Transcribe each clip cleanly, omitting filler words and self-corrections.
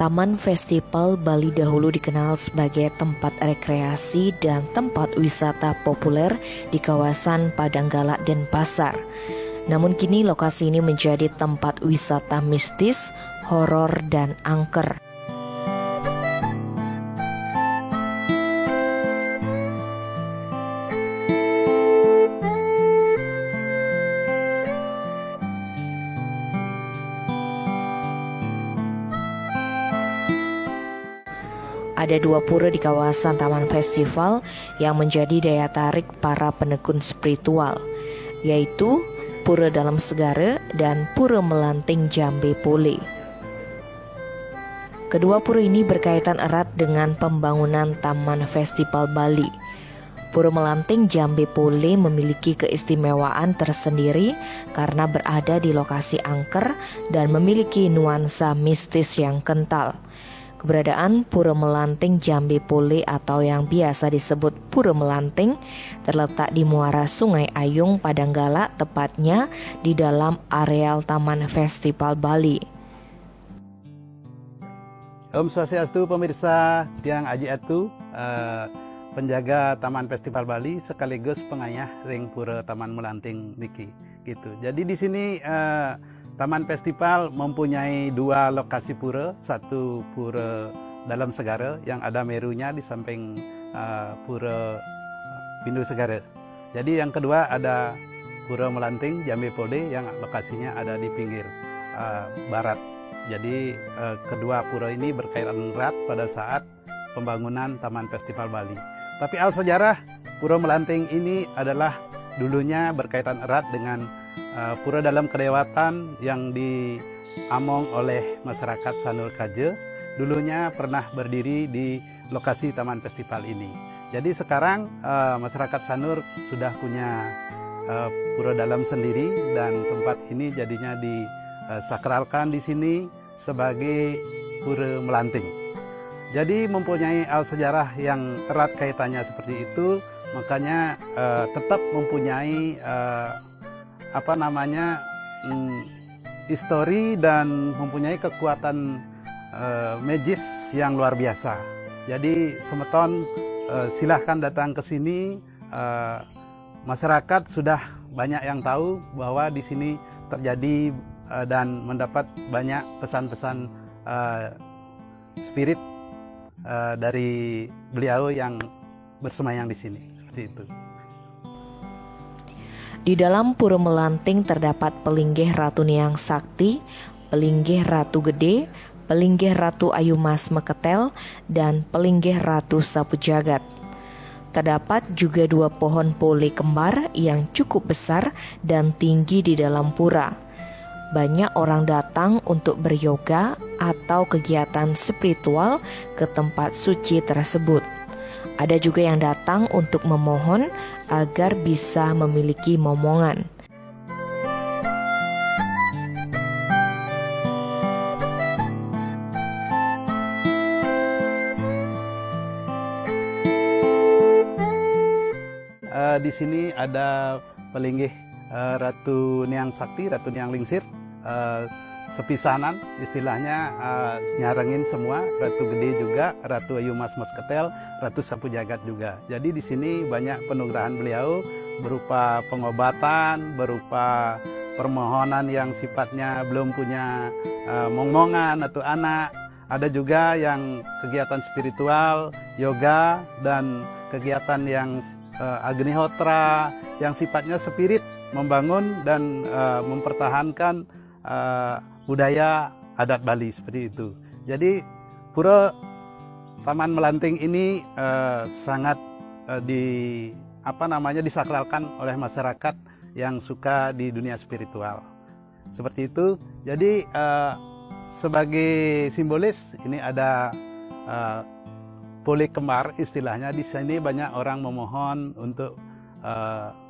Taman Festival Bali dahulu dikenal sebagai tempat rekreasi dan tempat wisata populer di kawasan Padanggalak dan Pasar. Namun kini lokasi ini menjadi tempat wisata mistis, horor, dan angker. Ada dua pura di kawasan Taman Festival yang menjadi daya tarik para penekun spiritual, yaitu Pura Dalam Segara dan Pura Melanting Jambe Pole. Kedua pura ini berkaitan erat dengan pembangunan Taman Festival Bali. Pura Melanting Jambe Pole memiliki keistimewaan tersendiri karena berada di lokasi angker dan memiliki nuansa mistis yang kental. Keberadaan Pura Melanting Jambe Pole atau yang biasa disebut Pura Melanting terletak di muara Sungai Ayung, Padanggalak, tepatnya di dalam areal Taman Festival Bali. Om Swastiastu pemirsa Tiang Aji Atu, penjaga Taman Festival Bali sekaligus pengayah ring Pura Taman Melanting niki gitu. Jadi di sini Taman Festival mempunyai dua lokasi pura, satu Pura Dalam Segara yang ada merunya di samping Pura Pindu Segara. Jadi yang kedua ada Pura Melanting Jambe Pole yang lokasinya ada di pinggir barat. Jadi kedua pura ini berkaitan erat pada saat pembangunan Taman Festival Bali. Tapi al sejarah Pura Melanting ini adalah dulunya berkaitan erat dengan Pura Dalam Kedewatan yang diamong oleh masyarakat Sanur Kaje. Dulunya pernah berdiri di lokasi Taman Festival ini. Jadi sekarang masyarakat Sanur sudah punya Pura Dalam sendiri dan tempat ini jadinya disakralkan di sini sebagai Pura Melanting. Jadi mempunyai al sejarah yang erat kaitannya seperti itu, makanya tetap mempunyai histori dan mempunyai kekuatan magis yang luar biasa. Jadi semeton silahkan datang ke sini. Masyarakat sudah banyak yang tahu bahwa di sini terjadi dan mendapat banyak pesan-pesan spirit dari beliau yang bersemayam di sini. Seperti itu. Di dalam Pura Melanting terdapat Pelinggih Ratu Niang Sakti, Pelinggih Ratu Gede, Pelinggih Ratu Ayu Mas Meketel, dan Pelinggih Ratu Sapu Jagat. Terdapat juga dua pohon pole kembar yang cukup besar dan tinggi di dalam pura. Banyak orang datang untuk beryoga atau kegiatan spiritual ke tempat suci tersebut. Ada juga yang datang untuk memohon agar bisa memiliki momongan. Di sini ada Pelinggih Ratu Niang Sakti, Ratu Niang Lingsir, sepisanan istilahnya, nyarengin semua, Ratu Gede juga, Ratu Ayu Mas Ketel, Ratu Sapu Jagat juga. Jadi di sini banyak penugerahan beliau berupa pengobatan, berupa permohonan yang sifatnya belum punya momongan atau anak. Ada juga yang kegiatan spiritual, yoga, dan kegiatan yang agnihotra, yang sifatnya spirit, membangun dan mempertahankan budaya adat Bali seperti itu. Jadi Pura Taman Melanting ini sangat disakralkan oleh masyarakat yang suka di dunia spiritual. Seperti itu. Jadi sebagai simbolis ini ada pole kembar istilahnya. Di sini banyak orang memohon untuk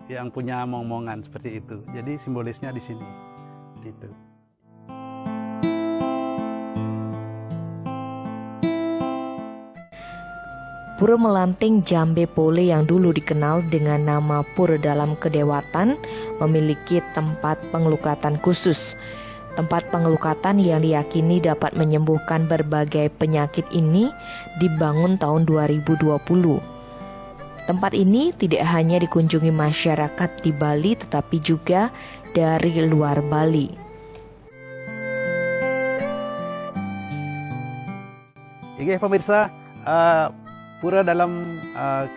yang punya momongan seperti itu. Jadi simbolisnya di sini. Gitu. Pura Melanting Jambe Pole yang dulu dikenal dengan nama Pura Dalam Kedewatan memiliki tempat pengelukatan khusus. Tempat pengelukatan yang diyakini dapat menyembuhkan berbagai penyakit ini dibangun tahun 2020. Tempat ini tidak hanya dikunjungi masyarakat di Bali tetapi juga dari luar Bali. Oke pemirsa, pura dalam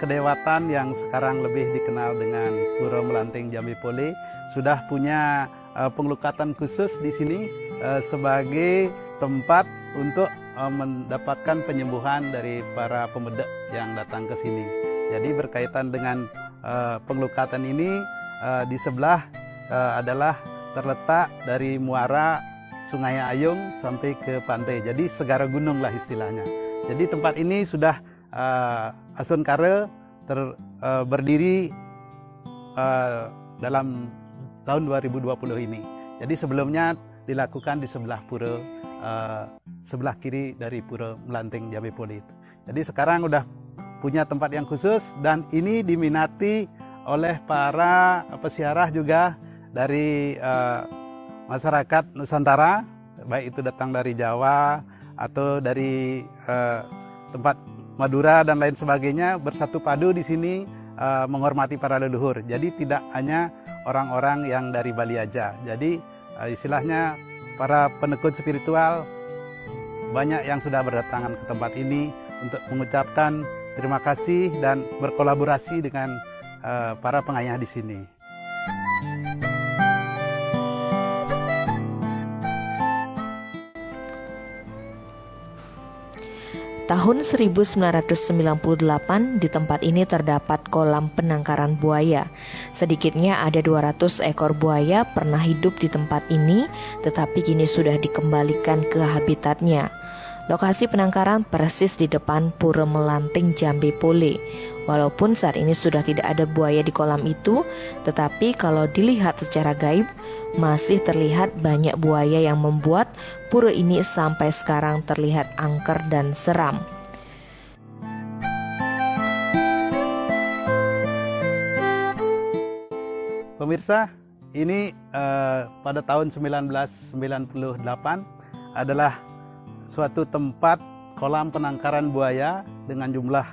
kedewatan yang sekarang lebih dikenal dengan Pura Melanting Jambi Pole sudah punya pengelukatan khusus di sini sebagai tempat untuk mendapatkan penyembuhan dari para pemuda yang datang ke sini. Jadi berkaitan dengan pengelukatan ini di sebelah adalah terletak dari muara Sungai Ayung sampai ke pantai. Jadi segara gunung lah istilahnya. Jadi tempat ini sudah Asun Kare berdiri dalam tahun 2020 ini. Jadi sebelumnya dilakukan di sebelah pura sebelah kiri dari Pura Melanting Jambi Pole. Jadi sekarang udah punya tempat yang khusus dan ini diminati oleh para peziarah juga dari masyarakat Nusantara, baik itu datang dari Jawa atau dari tempat Madura dan lain sebagainya, bersatu padu di sini menghormati para leluhur. Jadi tidak hanya orang-orang yang dari Bali aja. Jadi istilahnya para penekun spiritual banyak yang sudah berdatangan ke tempat ini untuk mengucapkan terima kasih dan berkolaborasi dengan para pengayah di sini. Tahun 1998 di tempat ini terdapat kolam penangkaran buaya. Sedikitnya ada 200 ekor buaya pernah hidup di tempat ini, tetapi kini sudah dikembalikan ke habitatnya. Lokasi penangkaran persis di depan Pura Melanting Jambi Pole. Walaupun saat ini sudah tidak ada buaya di kolam itu, tetapi kalau dilihat secara gaib, masih terlihat banyak buaya yang membuat pura ini sampai sekarang terlihat angker dan seram. Pemirsa, ini pada tahun 1998 adalah suatu tempat kolam penangkaran buaya dengan jumlah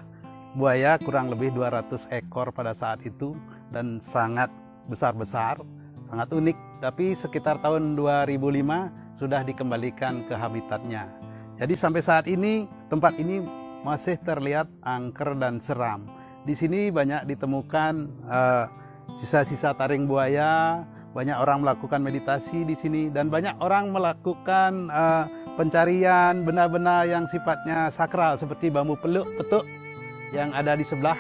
buaya kurang lebih 200 ekor pada saat itu dan sangat besar-besar, sangat unik. Tapi sekitar tahun 2005 sudah dikembalikan ke habitatnya. Jadi sampai saat ini tempat ini masih terlihat angker dan seram. Di sini banyak ditemukan sisa-sisa taring buaya, banyak orang melakukan meditasi di sini dan banyak orang melakukan pencarian benda-benda yang sifatnya sakral seperti bambu peluk, petuk yang ada di sebelah.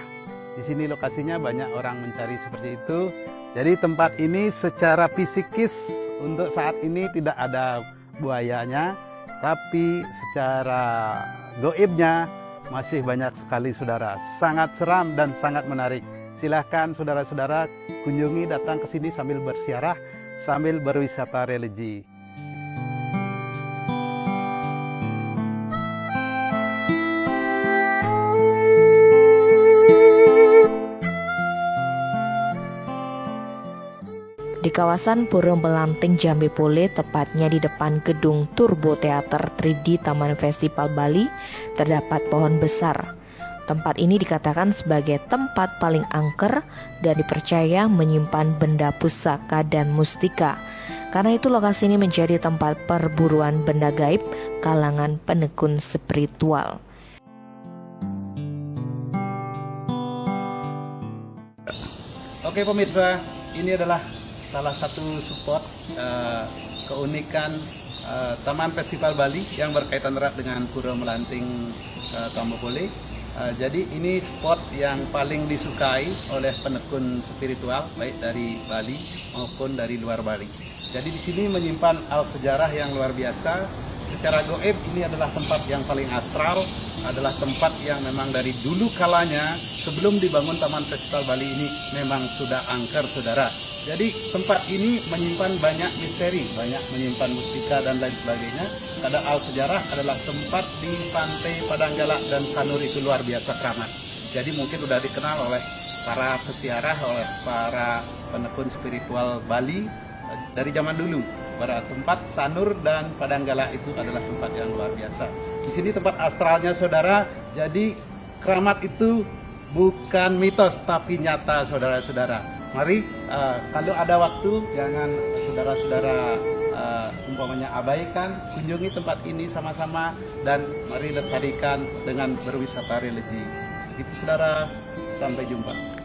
Di sini lokasinya banyak orang mencari seperti itu. Jadi tempat ini secara fisikis untuk saat ini tidak ada buayanya, tapi secara goibnya masih banyak sekali saudara. Sangat seram dan sangat menarik. Silahkan saudara-saudara kunjungi, datang ke sini sambil bersiarah, sambil berwisata religi. Di kawasan Pura Melanting Jambi Pole, tepatnya di depan gedung Turbo Theater 3D Taman Festival Bali, terdapat pohon besar. Tempat ini dikatakan sebagai tempat paling angker dan dipercaya menyimpan benda pusaka dan mustika. Karena itu lokasi ini menjadi tempat perburuan benda gaib kalangan penekun spiritual. Oke pemirsa, ini adalah salah satu spot keunikan Taman Festival Bali yang berkaitan erat dengan Pura Melanting Jambi Pole. Jadi ini spot yang paling disukai oleh penekun spiritual baik dari Bali maupun dari luar Bali. Jadi di sini menyimpan sejarah yang luar biasa. Secara goib ini adalah tempat yang paling astral, adalah tempat yang memang dari dulu kalanya sebelum dibangun Taman Festival Bali ini memang sudah angker saudara. Jadi tempat ini menyimpan banyak misteri, banyak menyimpan mustika dan lain sebagainya. Padahal sejarah adalah tempat di pantai Padanggalak dan Sanur itu luar biasa keramat. Jadi mungkin sudah dikenal oleh para peziarah, oleh para penekun spiritual Bali dari zaman dulu. Pada tempat Sanur dan Padanggala itu adalah tempat yang luar biasa. Di sini tempat astralnya saudara. Jadi keramat itu bukan mitos tapi nyata saudara-saudara. Mari kalau ada waktu jangan saudara-saudara umpamanya abaikan, kunjungi tempat ini sama-sama dan mari lestarikan dengan berwisata religi. Begitu saudara, sampai jumpa.